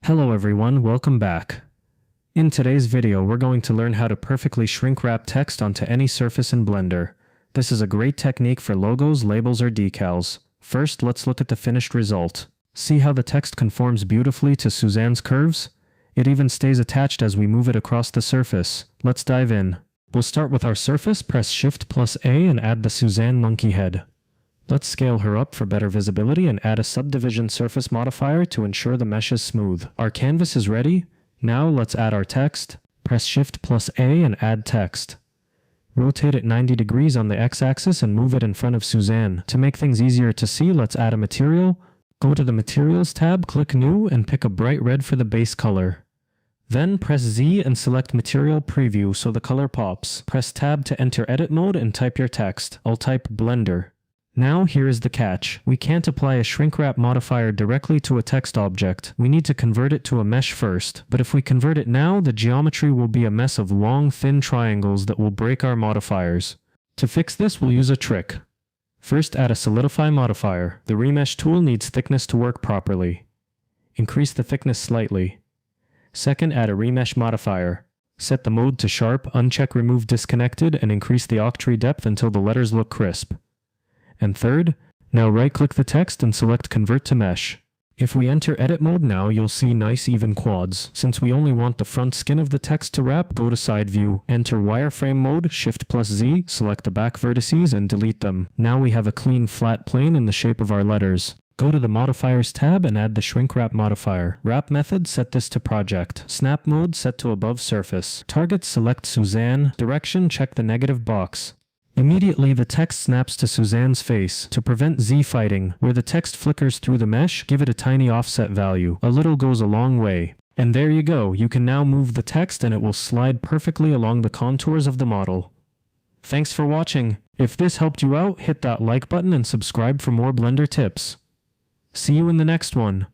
Hello everyone, welcome back. In today's video, we're going to learn how to perfectly shrink wrap text onto any surface in Blender. This is a great technique for logos, labels, or decals. First, let's look at the finished result. See how the text conforms beautifully to Suzanne's curves? It even stays attached as we move it across the surface. Let's dive in. We'll start with our surface, press Shift+A and add the Suzanne monkey head. Let's scale her up for better visibility and add a subdivision surface modifier to ensure the mesh is smooth. Our canvas is ready. Now let's add our text. Press Shift+A and add text. Rotate it 90 degrees on the x-axis and move it in front of Suzanne. To make things easier to see, let's add a material. Go to the Materials tab, click New, and pick a bright red for the base color. Then press Z and select Material Preview so the color pops. Press Tab to enter edit mode and type your text. I'll type Blender. Now here is the catch. We can't apply a Shrinkwrap modifier directly to a text object. We need to convert it to a mesh first. But if we convert it now, the geometry will be a mess of long, thin triangles that will break our modifiers. To fix this, we'll use a trick. First, add a solidify modifier. The remesh tool needs thickness to work properly. Increase the thickness slightly. Second, add a remesh modifier. Set the mode to sharp, uncheck remove disconnected, and increase the octree depth until the letters look crisp. And third, now right-click the text and select Convert to Mesh. If we enter Edit mode now, you'll see nice even quads. Since we only want the front skin of the text to wrap, go to Side View. Enter Wireframe mode, Shift+Z, select the back vertices and delete them. Now we have a clean flat plane in the shape of our letters. Go to the Modifiers tab and add the Shrinkwrap modifier. Wrap method, set this to Project. Snap mode, set to Above Surface. Target, select Suzanne. Direction, check the negative box. Immediately, the text snaps to Suzanne's face. To prevent Z-fighting, where the text flickers through the mesh, give it a tiny offset value. A little goes a long way. And there you go, you can now move the text and it will slide perfectly along the contours of the model. Thanks for watching. If this helped you out, hit that like button and subscribe for more Blender tips. See you in the next one.